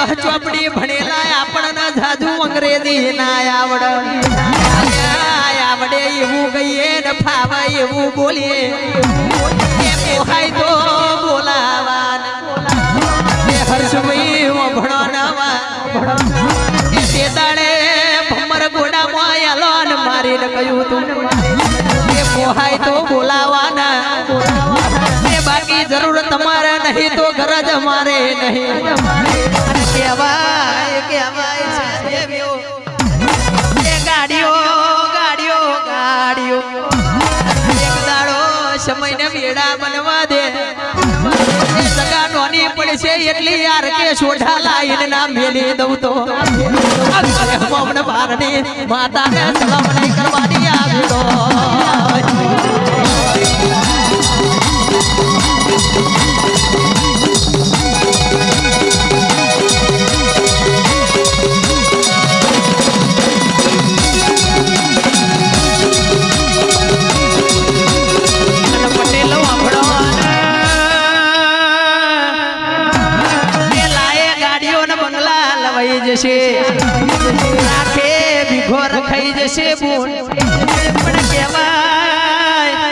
10 ચોપડી ભણેલા આપણને જાદુ અંગ્રેજી ના આવડે એવું કહીએ ને ફાવે એવું બોલીએ એ પોહાય તો બોલાવાના એ હર્ષભાઈ ભણો નવા તે દાડે ભમર ગોડામાં આલો ને મારીને કહ્યું તું એ પોહાય તો બોલાવાના એ બાકી જરૂર તમારે નહીં તો ગરજ અમારે નહીં કહેવાય છે એ ગાડીઓ એક દાડો સમયને બેડા બનવા દે એ સગા નોની પડશે એટલી યાર કે સોઢા લાઈન ના મેલી દઉં તો હમને બારની માતાને સલામ નહીં કરવાની આવ્યો રાખે ભીગો રખાઈ જશે બોન પણ કહેવાય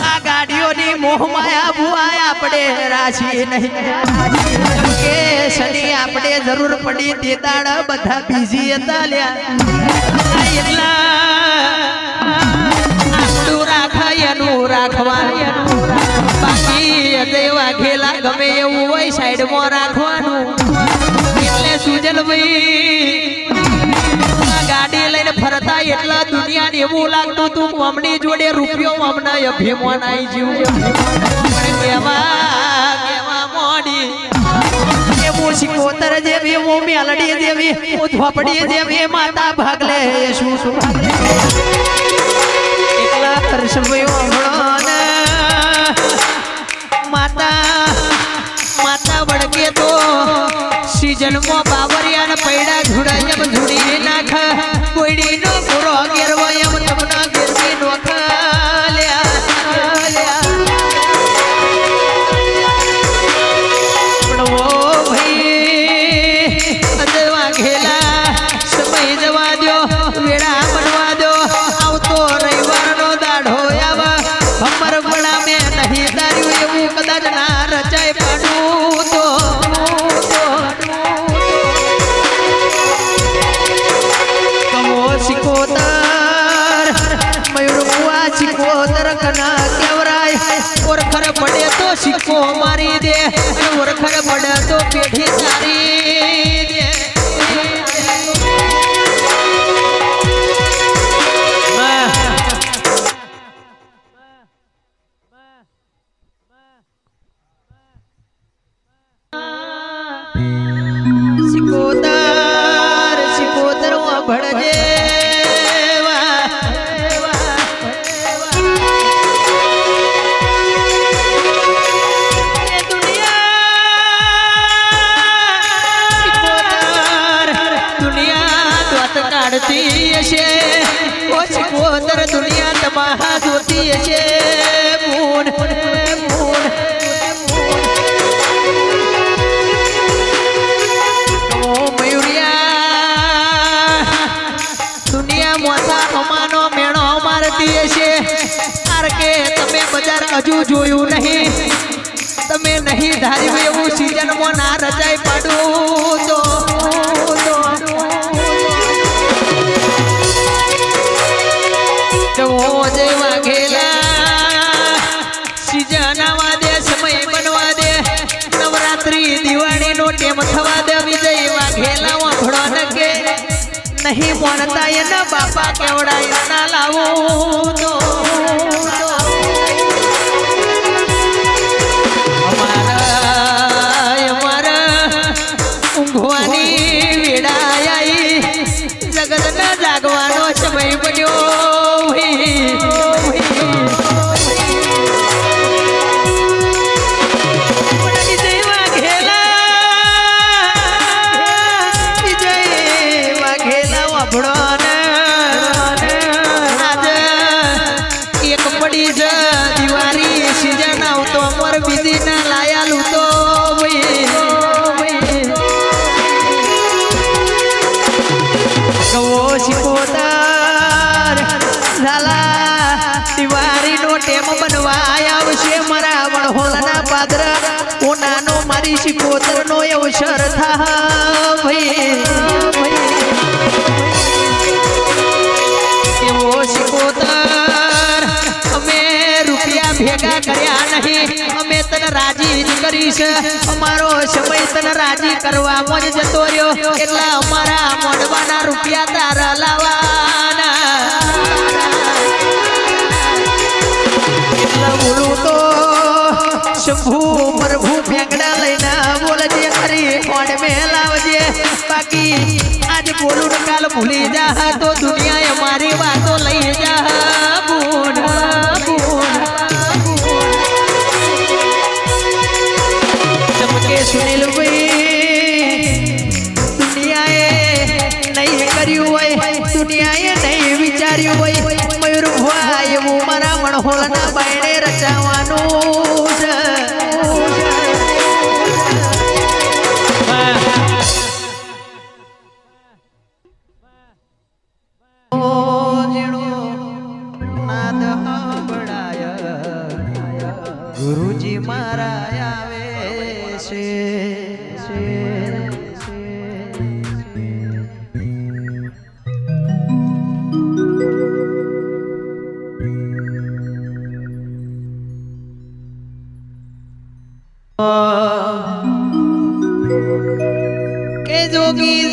આ ગાડીઓની મોહમાયા ભુઆય આપણે રાશી નહીં કે શનિ આપણે જરૂર પડી દેતાડ બધા બીજી હતા લ્યા એટલા આપણું રાખાય એનું રાખવાનું બાકી દેવા ઘેલા ગમે એવું હોય સાઈડમાં રાખવાનું સુજલ ભાઈ ગાડી લઈને ફરતા એટલા દુનિયાને એવું લાગતું તું અમની જોડે રૂપિયો અમના અભિમાન આવી જીવ કેવા મોડી એવું શિકોતર જેવી હું મેલડી જેવી હું ઝોપડી જેવી માતા ભાગલે શું એટલા હર્ષભાઈ હમણો માતા વળગે તો સીઝનમાં બાવરિયાના પૈડા ઝુડાય એમ ઝુડી નાખ કોઈડીનો પૂરો ગેરવો એમ તમના ગેરવી નોખ પણ ઓ ભાઈ અજવા ઘેલા સમય જવા દો વેળા બનવા દો આવતો રવિવારનો દાઢો આવા હમર ગોળા મેં નહીં દાર્યું એવું કદાચ ના રચાય પાડું તો સિકોતર કના કેવરાય ઓરખર પડે તો સિક્કો મારી દે ઓરખર પડે તો પેઢી સારી દે સિકોતર ભળજે સિકોતર દુનિયા તમાહા જોતી છે મૂન મયુરિયા દુનિયા મોથા અમાનો મેણો મારતી છે આર કે તમે બજાર હજુ જોયું નહીં તમે નહીં ધાર્યું એવું સીઝનમાં ના રચાઈ પાડું તો જેવા ઘેલા સીઝનવા દે સમય બનવા દે નવરાત્રી દિવાળી નો ટેમ થવા દે વિજય વાઘેલા વાંભળો ન કે નહીં મોનતા એના બાપા કેવડાય ના લાવો તો અમારા ઊંઘવાની વેડાઈ જગત ના જાગવાનો સમય બન્યો શિકોતર નો અવસર થા ભાઈ એવો શિકોતર અમે રૂપિયા ભેગા કર્યા નહીં અમે તને રાજી જ કરીશ અમારો સમય તને રાજી કરવામાં જ જતો રહ્યો એટલે અમારા મોડવાના રૂપિયા તારા લાવવાના એટલે બોલું તો શંભુ પ્રભુ ફેંકડા લઈને બોલજે ખરી કોણ મેં લાવજે બાકી આજે બોલું ને કાલ ભૂલી જા તો દુનિયા અમારી વાતો લઈ જા બૂન ચમકે સુનિલ ભાઈ દુનિયાએ નહીં કર્યું હોય દુનિયાએ નહીં વિચાર્યું હોય મયુર ભાઈ એવું મારા મણહોલના બાયણે રચાવાનું છે ગુરુજી મારા આવે છે કે જોગી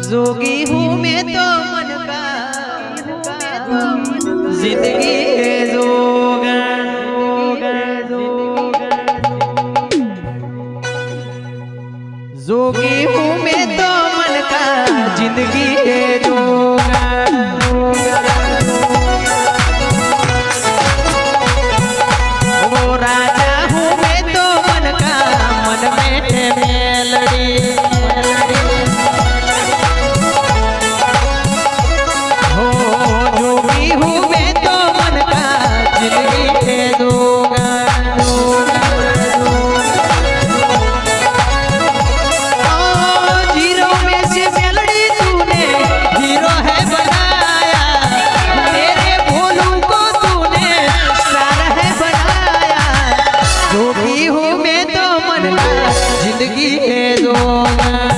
जोगी हूँ मैं तो मन का जिंदगी है जोगी हूँ मैं तो मन का जिंदगी है वो राजा हूँ मैं तो मन का मन में है मेलड़ी जिंदगी है दो